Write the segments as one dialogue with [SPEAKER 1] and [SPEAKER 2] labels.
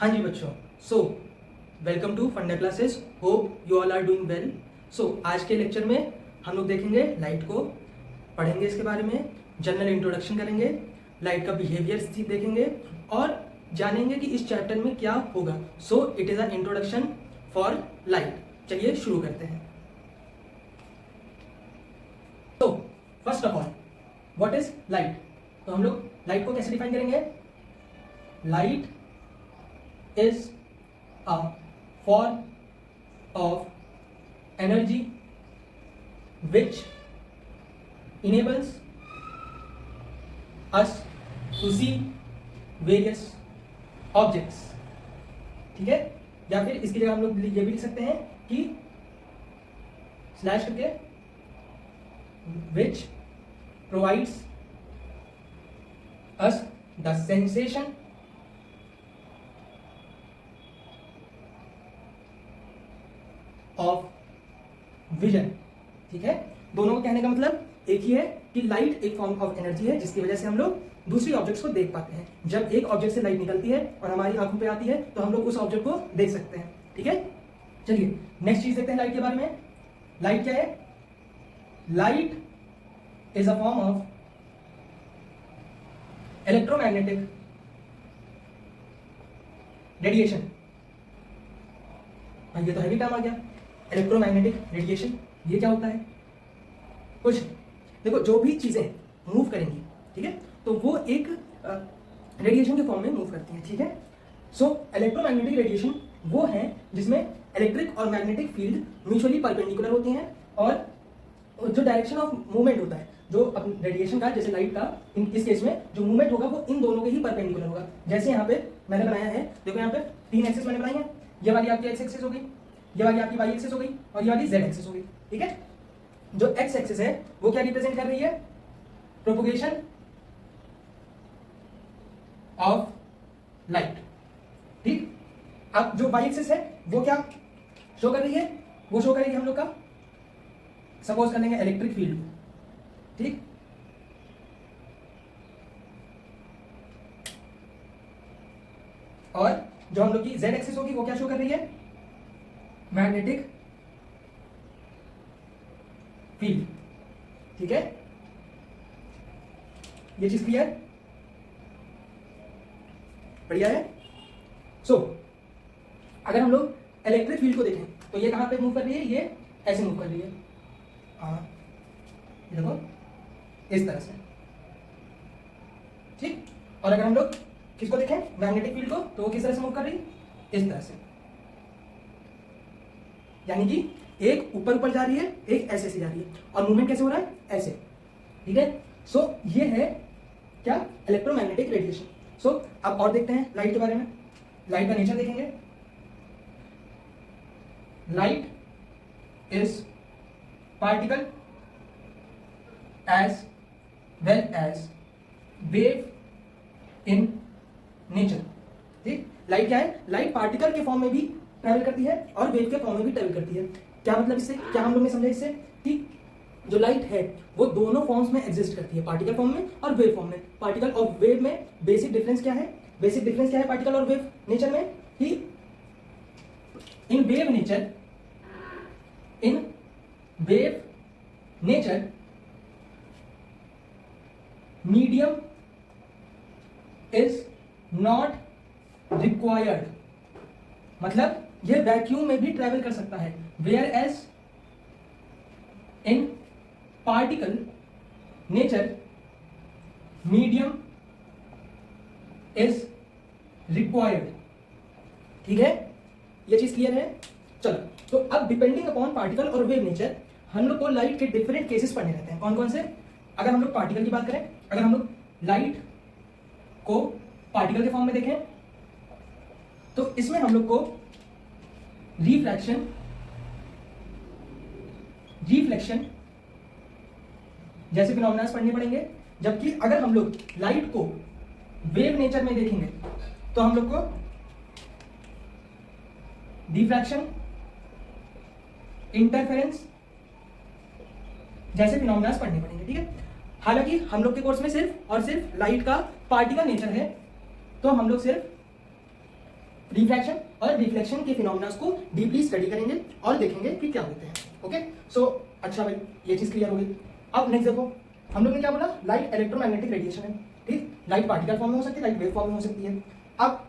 [SPEAKER 1] हाँ जी बच्चों, so welcome to Funda classes. Hope you all are doing well. So आज के लेक्चर में हम लोग देखेंगे लाइट को, पढ़ेंगे इसके बारे में, जनरल इंट्रोडक्शन करेंगे, लाइट का बिहेवियर देखेंगे और जानेंगे कि इस चैप्टर में क्या होगा। So it is a introduction for light. चलिए शुरू करते हैं। तो first of all what is light? तो हम लोग लाइट को कैसे डिफाइन करेंगे? Light is a form of energy which enables us to see various objects। ठीक है, या फिर इसकी जगह हम लोग ये भी लिख सकते हैं कि स्लैश करके which provides us the sensation of vision. ठीक है, दोनों को कहने का मतलब एक ही है कि लाइट एक फॉर्म ऑफ एनर्जी है जिसकी वजह से हम लोग दूसरी ऑब्जेक्ट्स को देख पाते हैं। जब एक ऑब्जेक्ट से लाइट निकलती है और हमारी आंखों पे आती है तो हम लोग उस ऑब्जेक्ट को देख सकते हैं। ठीक है, चलिए नेक्स्ट चीज देखते हैं लाइट के बारे में। लाइट क्या है? Light is a form of electromagnetic radiation. ये तो हैवी टर्म आ गया, इलेक्ट्रोमैग्नेटिक रेडिएशन। ये क्या होता है? कुछ देखो, जो भी चीजें मूव करेंगी, ठीक है, तो वो एक रेडिएशन के फॉर्म में मूव करती हैं। ठीक है, सो इलेक्ट्रोमैग्नेटिक रेडिएशन वो है जिसमें इलेक्ट्रिक और मैग्नेटिक फील्ड म्यूचुअली परपेंडिकुलर होती हैं और जो डायरेक्शन ऑफ मूवमेंट होता है जो रेडिएशन का, जैसे लाइट का, इस केस में जो मूवमेंट होगा वो इन दोनों के ही परपेंडिकुलर होगा। जैसे यहाँ पे मैंने बनाया है, देखो यहाँ पे 3 एक्सिस मैंने बनाई है। ये वाली आपकी एक्स एक्सिस हो गई, ये वाली आपकी वाई एक्सिस हो गई और ये वाली जेड एक्सिस हो गई। ठीक है, जो एक्स एक्सिस है वो क्या रिप्रेजेंट कर रही है? Propagation of light. ठीक, अब जो वाई एक्सिस है वो क्या शो कर रही है? वो शो करेगी हम लोग का, सपोज कर लेंगे, इलेक्ट्रिक फील्ड। ठीक, और जो हम लोग की जेड एक्सिस होगी वो क्या शो कर रही है? Magnetic field. ठीक है, ये चीज क्लियर? बढ़िया है। सो अगर हम लोग इलेक्ट्रिक फील्ड को देखें तो ये कहां पे मूव कर रही है? ये ऐसे मूव कर रही है, देखो इस तरह से। ठीक, और अगर हम लोग किसको देखें, मैग्नेटिक फील्ड को, तो वो किस तरह से मूव कर रही है? इस तरह से। यानी कि एक ऊपर ऊपर जा रही है, एक ऐसे से जा रही है, और मूवमेंट कैसे हो रहा है? ऐसे। ठीक है, सो ये है क्या? Electromagnetic radiation. सो अब और देखते हैं लाइट के बारे में। लाइट का नेचर देखेंगे। Light is particle as well as wave in nature. ठीक, लाइट क्या है? लाइट पार्टिकल के फॉर्म में भी ट्रैवल करती है और वेव के फॉर्म में भी ट्रैवल करती है। क्या मतलब इससे? क्या हम लोग ने समझा इससे? कि जो लाइट है वो दोनों फॉर्म्स में एग्जिस्ट करती है, पार्टिकल फॉर्म में और वेव फॉर्म में। पार्टिकल और वेव में बेसिक डिफरेंस क्या है? बेसिक डिफरेंस क्या है पार्टिकल और वेव नेचर में? कि in wave nature medium is not required. मतलब ये वैक्यूम में भी ट्रैवल कर सकता है। Whereas in particle nature medium is required. ठीक है, ये चीज क्लियर है? चलो, तो अब डिपेंडिंग अपॉन पार्टिकल और वेव नेचर हम लोग को लाइट के डिफरेंट केसेस पढ़ने रहते हैं। कौन कौन से? अगर हम लोग पार्टिकल की बात करें, अगर हम लोग लाइट को पार्टिकल के फॉर्म में देखें तो इसमें हम लोग को रिफ्लेक्शन जैसे फिनोमेना पढ़ने पड़ेंगे। जबकि अगर हम लोग लाइट को वेव नेचर में देखेंगे तो हम लोग को डिफ्रैक्शन, इंटरफेरेंस जैसे फिनोमेना पढ़ने पड़ेंगे। ठीक है, हालांकि हम लोग के कोर्स में सिर्फ और सिर्फ लाइट का पार्टिकल नेचर है, तो हम लोग सिर्फ रिफ्रैक्शन और रिफ्लेक्शन के फिनोमेना को डीपली स्टडी करेंगे और देखेंगे कि क्या होते हैं। ओके, सो अच्छा भाई, ये चीज क्लियर हो गई। अब नेक्स्ट देखो, हम लोग ने क्या बोला, लाइट इलेक्ट्रोमैग्नेटिक रेडिएशन है, ठीक। लाइट पार्टिकल फॉर्म में हो सकती है, लाइट वेव फॉर्म में हो सकती है। अब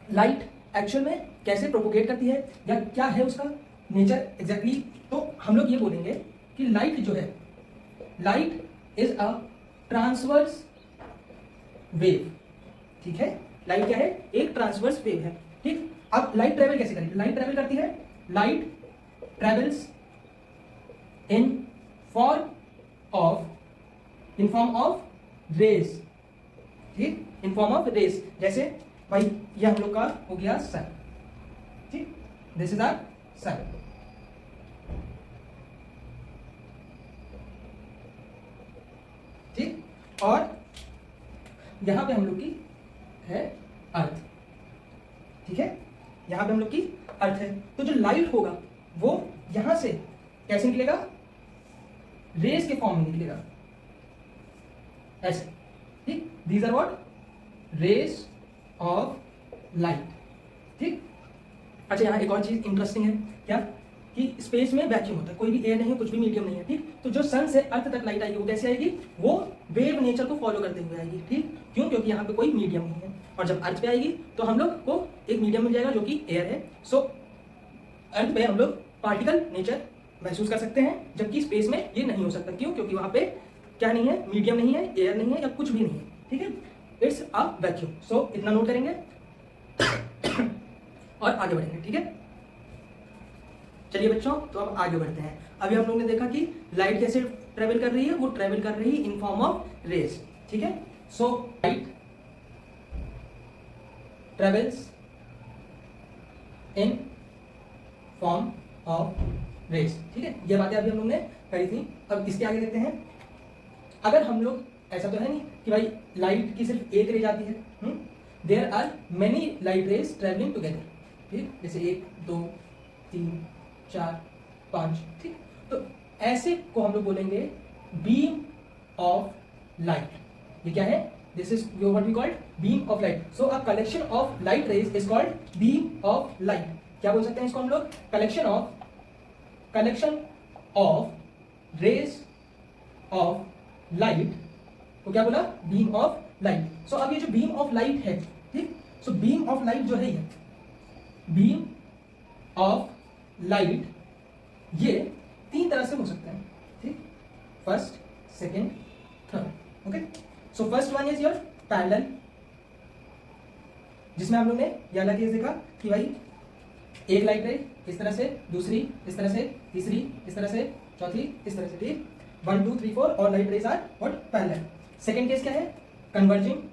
[SPEAKER 1] लाइट एक्चुअल में कैसे प्रोपोगेट करती है या क्या है उसका नेचर एग्जैक्टली, तो हम लोग ये बोलेंगे कि लाइट जो है, light is a transverse wave, ठीक है। लाइट क्या है, एक ट्रांसवर्स वेव है, ठीक। अब लाइट ट्रेवल कैसे करेगी, लाइट ट्रेवल करती है, light travels in form of rays, ठीक, इन फॉर्म ऑफ रेज। जैसे भाई ये हम लोग का हो गया सन, ठीक, दिस इज आवर सन, ठीक, और यहां पे हम लोग की है अर्थ, ठीक है, यहां पे हम लोग की अर्थ है। तो जो लाइट होगा वो यहां से कैसे निकलेगा, रेस के फॉर्म में निकलेगा, ऐसे, ठीक। These are what, rays of light, ठीक। अच्छा, यहां एक और चीज इंटरेस्टिंग है, क्या, कि स्पेस में वैक्यूम होता है, कोई भी एयर नहीं है, कुछ भी मीडियम नहीं है, ठीक। तो जो सन से अर्थ तक लाइट आएगी वो कैसे आएगी, वो वेव नेचर को फॉलो करते हुए आएगी, ठीक। क्यों, क्योंकि यहाँ पे कोई मीडियम नहीं है, और जब अर्थ पे आएगी तो हम लोग को एक मीडियम मिल जाएगा जो कि एयर है। सो अर्थ पे हम लोग पार्टिकल नेचर महसूस कर सकते हैं, जबकि स्पेस में ये नहीं हो सकता। क्यों, क्योंकि वहां पे क्या नहीं है, मीडियम नहीं है, एयर नहीं है, या कुछ भी नहीं है, ठीक है, इट्स अ वैक्यूम। सो इतना नोट करेंगे और आगे बढ़ेंगे, ठीक है। चलिए बच्चों, तो अब आगे बढ़ते हैं। अभी हम लोग ने देखा कि लाइट कैसे ट्रेवल कर रही है, वो ट्रेवल कर रही है इन फॉर्म ऑफ रेज, ठीक है। So light travels in form of rays, ठीक है। ये बातें अभी हम लोग ने करी थी। अब इसके आगे देखते हैं, अगर हम लोग, ऐसा तो है नहीं कि भाई लाइट की सिर्फ एक रे जाती है, there are many light rays travelling together, ठीक, जैसे 1 2 3 4 5, ठीक। तो ऐसे को हम लोग बोलेंगे बीम ऑफ लाइट। ये क्या है, this is what we called beam of light. So a collection of light rays is called beam of light. क्या बोल सकते हैं इसको हम लोग, collection of rays of light को क्या बोला, बीम ऑफ लाइट। सो अब ये जो बीम ऑफ लाइट है, ठीक, सो बीम ऑफ लाइट जो है, ये बीम ऑफ लाइट ये 3 तरह से हो सकता है, ठीक, first, second, third. Okay, so first one is your parallel, जिसमें हम लोग ने ये अलग चीज देखा कि भाई एक लाइट रे इस तरह से, दूसरी इस तरह से, तीसरी इस तरह से, चौथी इस तरह से, ठीक, 1 2 3 4 और light rays are what, parallel. Second case क्या है, converging,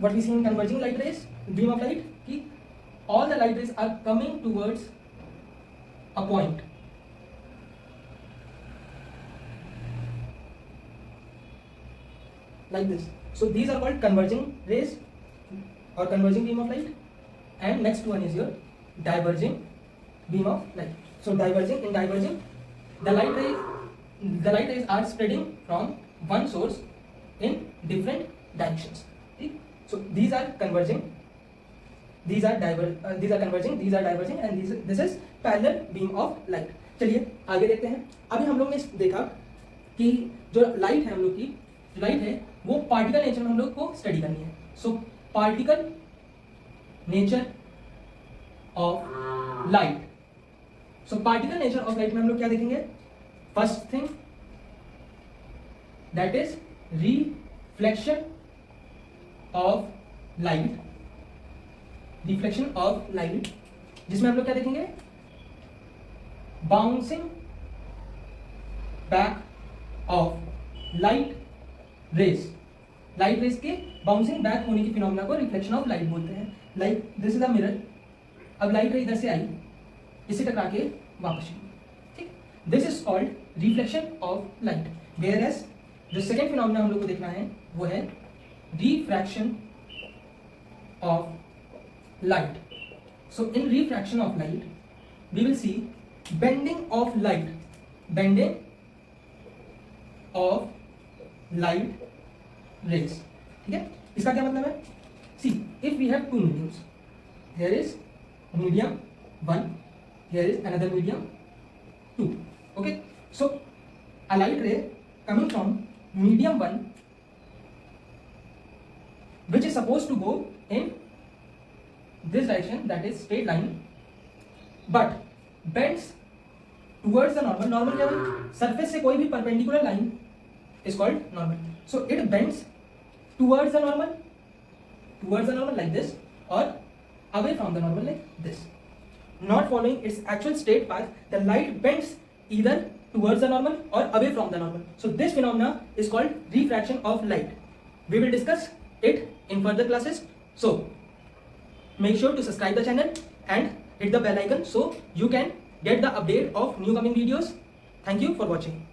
[SPEAKER 1] what we see in converging light rays, beam of light, कि all the light rays are coming towards a point, like this. So these are called converging rays or converging beam of light. And next one is your diverging beam of light. So diverging, in diverging, the light rays are spreading from one source in different directions. So these are converging, these are converging, these are diverging, and this is parallel beam of light. चलिए आगे देखते हैं। अभी हम लोग ने देखा कि जो लाइट है, हम लोग की लाइट है वो पार्टिकल नेचर में हम लोग को स्टडी करनी है। So particle nature of light, so particle nature of light में हम लोग क्या देखेंगे, first thing that is reflection of light, reflection of light, जिसमें हम लोग क्या देखेंगे, bouncing back of light rays. Light rays के बाउंसिंग बैक होने की फिनोमेना को रिफ्लेक्शन ऑफ लाइट बोलते हैं। Like this is a mirror, अब लाइट रे इधर से आई, इसे टकरा के वापस आई, ठीक, this is called reflection of light. Whereas जो सेकेंड फिनोमेना हम लोग को देखना है वो है refraction of light. So in refraction of light we will see bending of light, bending of light rays, ठीक है। इसका क्या मतलब है? See if we have two mediums, here is medium 1, here is another medium 2. Okay, so a light ray coming from medium 1, which is supposed to go in this direction, that is straight line, but bends towards the normal. Normal क्या है? Surface से कोई भी perpendicular line is called normal. So it bends towards the normal like this, or away from the normal like this. Not following its actual straight path, the light bends either towards the normal or away from the normal. So this phenomena is called refraction of light. We will discuss it in further classes. So make sure to subscribe the channel and hit the bell icon so you can get the update of new coming videos. Thank you for watching.